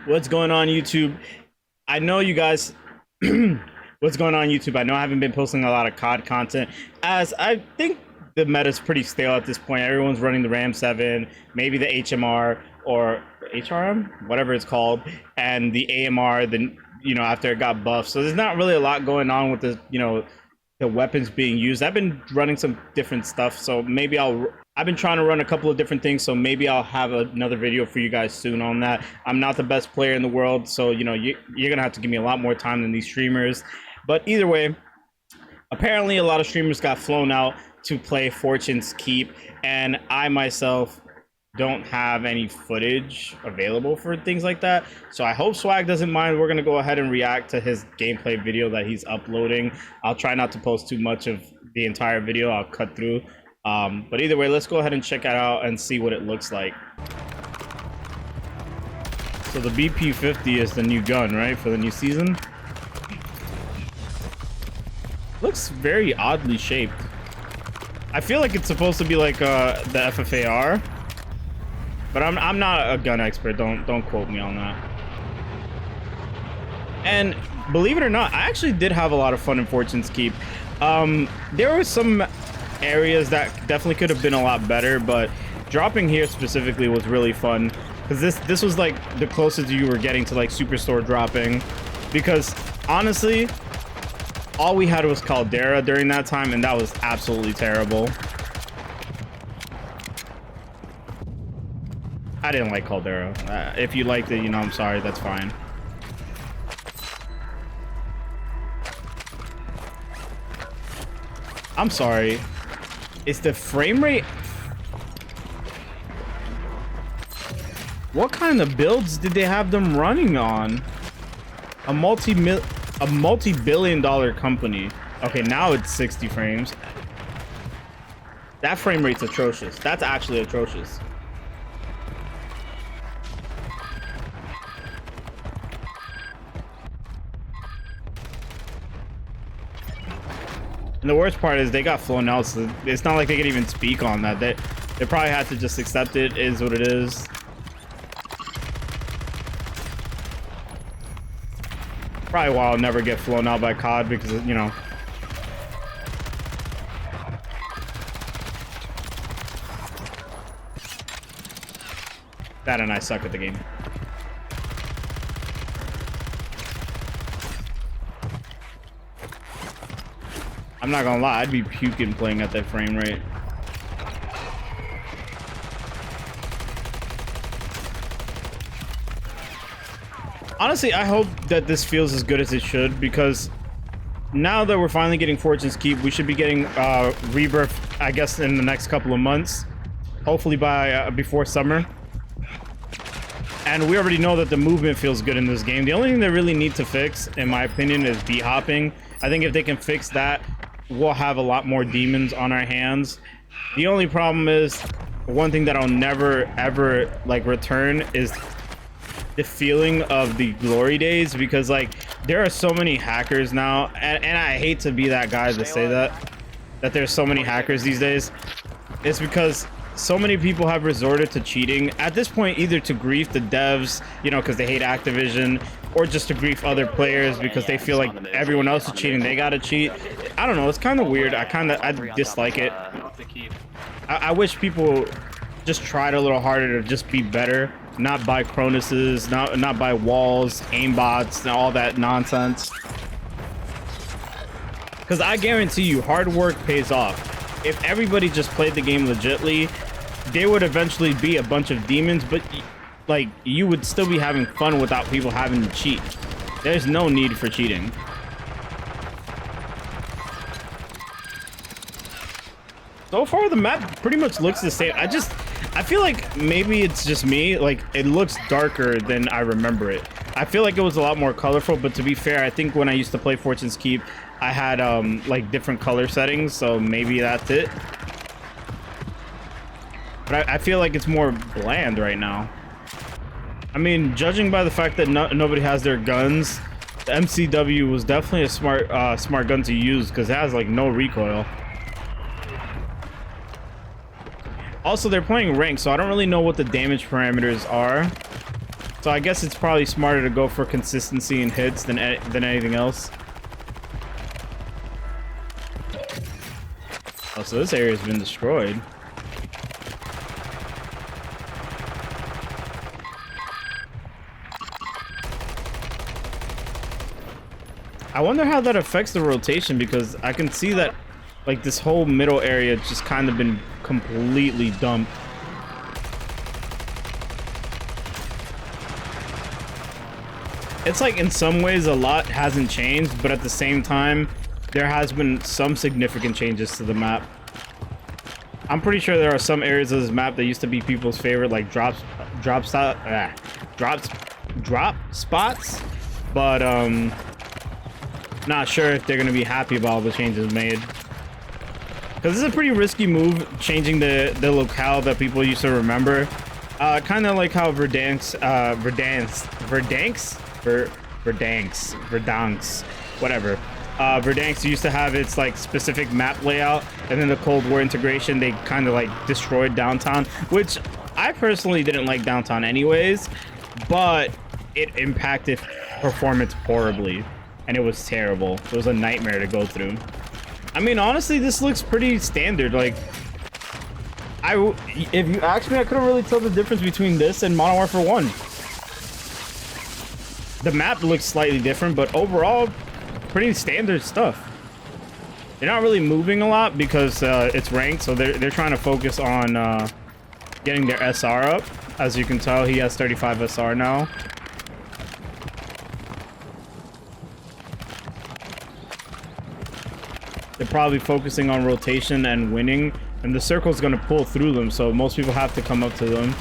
What's going on, YouTube? I know you guys. What's going on, YouTube? I know I haven't been posting a lot of COD content, as I think the meta's pretty stale at this point. Everyone's running the Ram 7, maybe the HMR or HRM, whatever it's called, and the AMR. Then after it got buffed, so there's not really a lot going on with the weapons being used. I've been running some different stuff, so maybe I've been trying to run a couple of different things, so maybe I'll have another video for you guys soon on that. I'm not the best player in the world, so you're gonna have to give me a lot more time than these streamers. But either way, apparently a lot of streamers got flown out to play Fortune's Keep, and I myself don't have any footage available for things like that, so I hope Swagg doesn't mind. We're gonna go ahead and react to his gameplay video that he's uploading. I'll try not to post too much of the entire video. I'll cut through, but either way, let's go ahead and check it out and see what it looks like. So the BP-50 is the new gun, right, for the new season? Looks very oddly shaped. I feel like it's supposed to be like the FFAR, but I'm not a gun expert. Don't quote me on that. And believe it or not, I actually did have a lot of fun in Fortune's Keep. There were some areas that definitely could have been a lot better, but dropping here specifically was really fun, because this was like the closest you were getting to like Superstore dropping, because honestly all we had was Caldera during that time, and that was absolutely terrible. I didn't like Caldera. If you liked it, I'm sorry, that's fine. I'm sorry. Is the frame rate... What kind of builds did they have them running on? A multi-billion-dollar company. Okay, now it's 60 frames. That frame rate's atrocious. That's actually atrocious. And the worst part is they got flown out, so it's not like they could even speak on that. They probably had to just accept it is what it is. Probably why I'll never get flown out by COD, because that and I suck at the game. I'm not gonna lie, I'd be puking playing at that frame rate. Honestly, I hope that this feels as good as it should, because now that we're finally getting Fortune's Keep, we should be getting Rebirth, I guess, in the next couple of months. Hopefully by before summer. And we already know that the movement feels good in this game. The only thing they really need to fix, in my opinion, is beat hopping. I think if they can fix that, we'll have a lot more demons on our hands. The only problem is, one thing that I'll never ever like return is the feeling of the glory days, because like there are so many hackers now, and I hate to be that guy to say that there's so many hackers these days. It's because so many people have resorted to cheating at this point, either to grief the devs, because they hate Activision, or just to grief other players because they feel like everyone else is cheating, they gotta cheat. I don't know, it's kind of weird. I dislike it. I wish people just tried a little harder to just be better, not buy Cronuses, not buy walls, aimbots, and all that nonsense. Because I guarantee you, hard work pays off. If everybody just played the game legitly, there would eventually be a bunch of demons, but like you would still be having fun without people having to cheat. There's no need for cheating. So far the map pretty much looks the same. I feel like maybe it's just me, like it looks darker than I remember it. I feel like it was a lot more colorful, but to be fair, I think when I used to play Fortune's Keep, I had like different color settings, so maybe that's it. But I feel like it's more bland right now. I mean, judging by the fact that nobody has their guns, the MCW was definitely a smart gun to use, because it has like no recoil. Also, they're playing ranked, so I don't really know what the damage parameters are. So So I guess it's probably smarter to go for consistency in hits than anything else. Oh, so this area's been destroyed. I wonder how that affects the rotation, because I can see that like this whole middle area just kind of been completely dumped. It's like in some ways a lot hasn't changed, but at the same time there has been some significant changes to the map. I'm pretty sure there are some areas of this map that used to be people's favorite, like drop spots, but not sure if they're gonna be happy about all the changes made, because this is a pretty risky move, changing the locale that people used to remember. Kind of like how Verdansk, whatever. Verdansk used to have its like specific map layout, and then the Cold War integration, they kind of like destroyed downtown, which I personally didn't like downtown anyways, but it impacted performance horribly, and it was terrible. It was a nightmare to go through. I mean, honestly, this looks pretty standard. Like, if you asked me, I couldn't really tell the difference between this and Modern Warfare 1. The map looks slightly different, but overall, pretty standard stuff. They're not really moving a lot because it's ranked, so they're trying to focus on getting their SR up. As you can tell, he has 35 SR now. They're probably focusing on rotation and winning, and the circle's going to pull through them, so most people have to come up to them.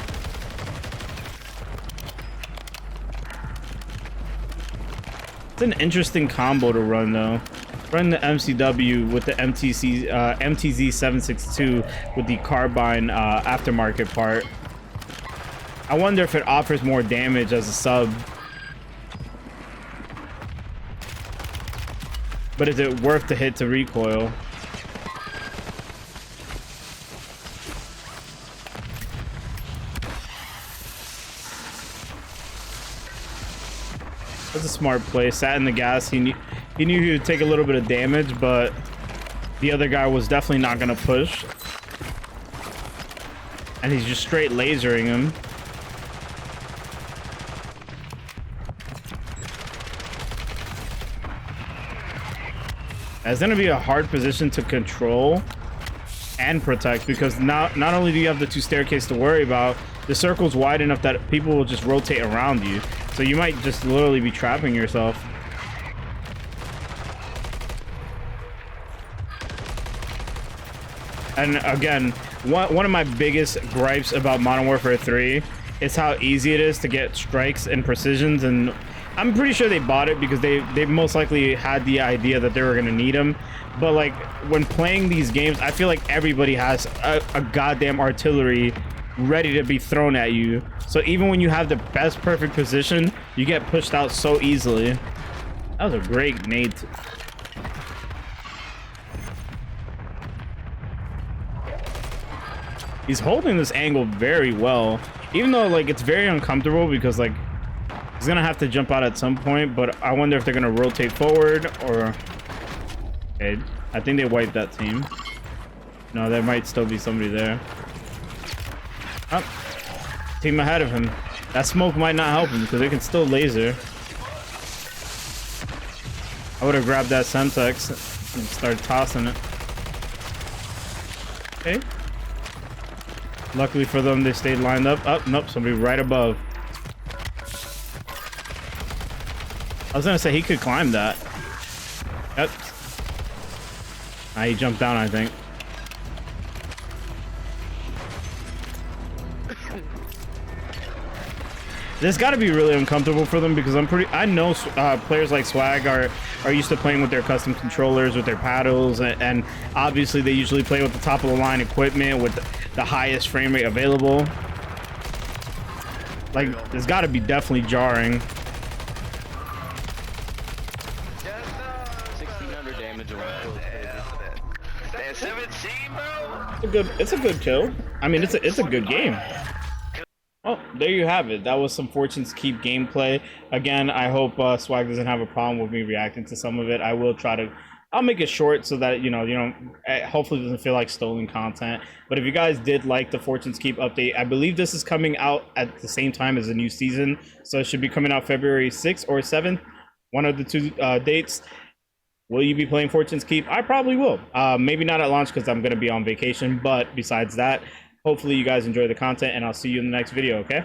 It's an interesting combo to run, though. Run the MCW with the MTZ-762 with the carbine aftermarket part. I wonder if it offers more damage as a sub. But is it worth the hit to recoil? That's a smart play. Sat in the gas. He knew he would take a little bit of damage, but the other guy was definitely not going to push. And he's just straight lasering him. It's going to be a hard position to control and protect, because not only do you have the two staircases to worry about, the circle's wide enough that people will just rotate around you. So you might just literally be trapping yourself. And again, one of my biggest gripes about Modern Warfare 3 is how easy it is to get strikes and precisions, and I'm pretty sure they bought it because they most likely had the idea that they were gonna need them. But like, when playing these games, I feel like everybody has a goddamn artillery ready to be thrown at you. So even when you have the best perfect position, you get pushed out so easily. That was a great nade. He's holding this angle very well, even though like it's very uncomfortable, because like he's gonna have to jump out at some point. But I wonder if they're gonna rotate forward or... Okay, I think they wiped that team. No, there might still be somebody there. Oh, team ahead of him. That smoke might not help him because they can still laser. I would have grabbed that Semtex and started tossing it. Okay. Luckily for them, they stayed lined up. Oh, nope, somebody right above. I was gonna say he could climb that. Yep. He jumped down, I think. This got to be really uncomfortable for them, because I know players like Swagg are used to playing with their custom controllers, with their paddles, and obviously they usually play with the top of the line equipment with the highest frame rate available. Like, it's got to be definitely jarring. 1600 damage around. 17, bro. It's a good kill. I mean, it's a good game. Well, there you have it. That was some Fortune's Keep gameplay. Again, I hope Swag doesn't have a problem with me reacting to some of it. I will try to. I'll make it short so that hopefully it doesn't feel like stolen content. But if you guys did like the Fortune's Keep update, I believe this is coming out at the same time as the new season, so it should be coming out February 6th or 7th, one of the two dates. Will you be playing Fortune's Keep? I probably will. Maybe not at launch because I'm going to be on vacation, but besides that, hopefully you guys enjoy the content, and I'll see you in the next video, okay?